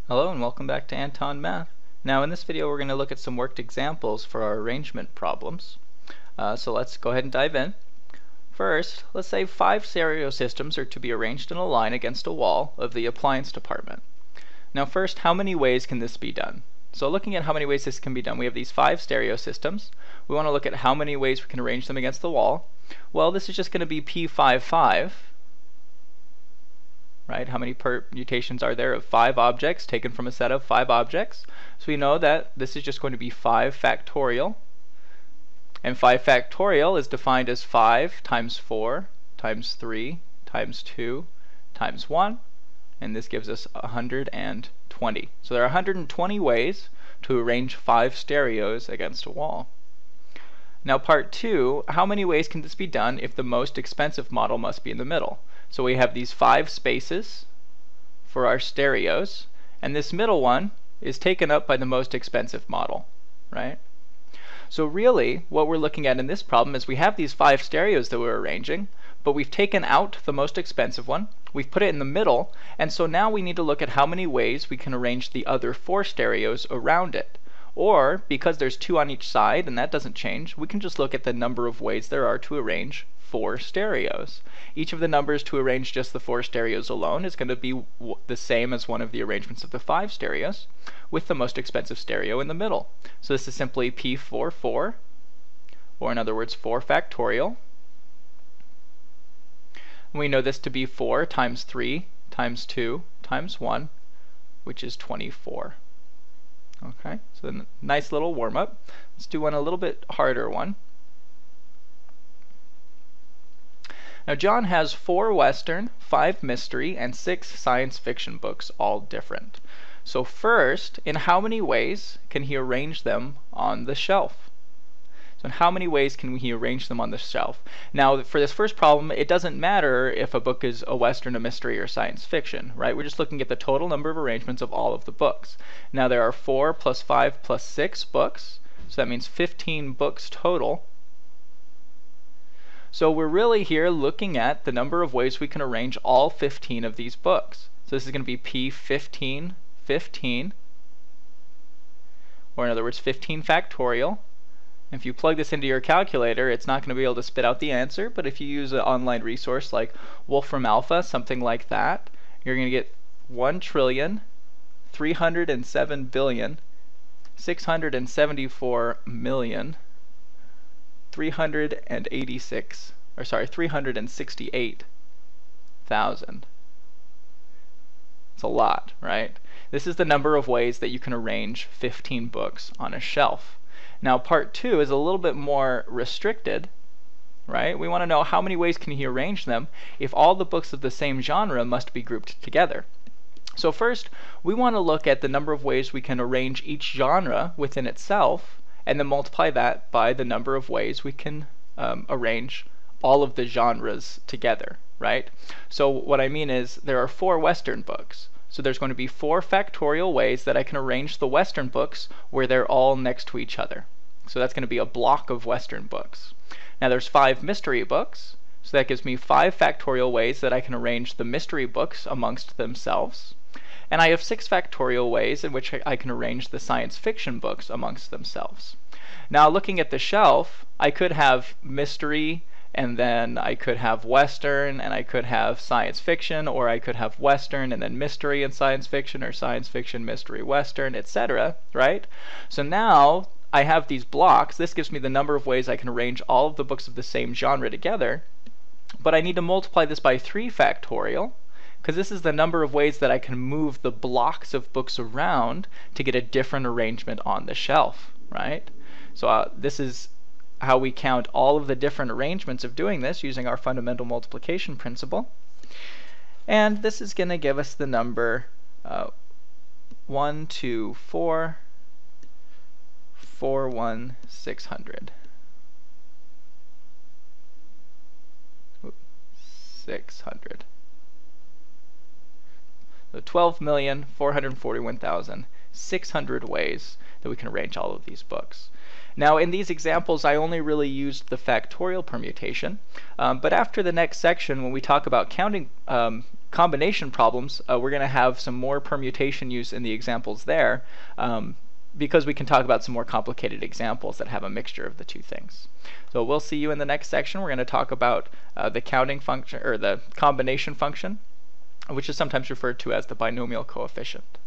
Hello and welcome back to Anton Math. Now in this video we're going to look at some worked examples for our arrangement problems. So let's go ahead and dive in. First, let's say 5 stereo systems are to be arranged in a line against a wall of the appliance department. Now first, how many ways can this be done? So looking at how many ways this can be done, we have these 5 stereo systems. We want to look at how many ways we can arrange them against the wall. Well, this is just going to be P55. Right? How many permutations are there of 5 objects taken from a set of 5 objects? So we know that this is just going to be 5 factorial. And 5 factorial is defined as 5 times 4 times 3 times 2 times 1. And this gives us 120. So there are 120 ways to arrange 5 stereos against a wall. Now part 2, how many ways can this be done if the most expensive model must be in the middle? So we have these 5 spaces for our stereos, and this middle one is taken up by the most expensive model, right? So really, what we're looking at in this problem is we have these 5 stereos that we're arranging, but we've taken out the most expensive one, we've put it in the middle, and so now we need to look at how many ways we can arrange the other 4 stereos around it. Or, because there's 2 on each side, and that doesn't change, we can just look at the number of ways there are to arrange 4 stereos. Each of the numbers to arrange just the 4 stereos alone is going to be the same as one of the arrangements of the 5 stereos, with the most expensive stereo in the middle. So this is simply P44, or in other words 4 factorial. And we know this to be 4 times 3 times 2 times 1, which is 24. Okay, so a nice little warm-up. Let's do one a little bit harder one. Now John has 4 Western, 5 mystery, and 6 science fiction books, all different. So first, in how many ways can he arrange them on the shelf? So in how many ways can he arrange them on the shelf? Now for this first problem, it doesn't matter if a book is a Western, a mystery, or science fiction, right? We're just looking at the total number of arrangements of all of the books. Now there are 4 plus 5 plus 6 books, so that means 15 books total. So we're really here looking at the number of ways we can arrange all 15 of these books. So this is going to be P15, 15, or in other words 15 factorial. If you plug this into your calculator, it's not going to be able to spit out the answer, but if you use an online resource like Wolfram Alpha, something like that, you're going to get 1,000,000,674,368,000. It's a lot, right? This is the number of ways that you can arrange 15 books on a shelf. Now part 2 is a little bit more restricted, right? We want to know how many ways can he arrange them if all the books of the same genre must be grouped together. So first, we want to look at the number of ways we can arrange each genre within itself, and then multiply that by the number of ways we can arrange all of the genres together, right? So what I mean is there are 4 Western books. So there's going to be 4 factorial ways that I can arrange the Western books where they're all next to each other. So that's going to be a block of Western books. Now there's 5 mystery books, so that gives me 5 factorial ways that I can arrange the mystery books amongst themselves. And I have 6 factorial ways in which I can arrange the science fiction books amongst themselves. Now looking at the shelf, I could have mystery, and then I could have Western, and I could have science fiction, or I could have Western and then mystery and science fiction, or science fiction, mystery, Western, etc., right? So now I have these blocks. This gives me the number of ways I can arrange all of the books of the same genre together, but I need to multiply this by 3 factorial, because this is the number of ways that I can move the blocks of books around to get a different arrangement on the shelf, right? So this is how we count all of the different arrangements of doing this using our fundamental multiplication principle. And this is going to give us the number 1, 2, 4, 4, 1, 600. 600. So 12,441,600 ways that we can arrange all of these books. Now in these examples I only really used the factorial permutation, but after the next section when we talk about counting combination problems, we're going to have some more permutation use in the examples there, because we can talk about some more complicated examples that have a mixture of the two things. So we'll see you in the next section. We're going to talk about the counting function, or the combination function, which is sometimes referred to as the binomial coefficient.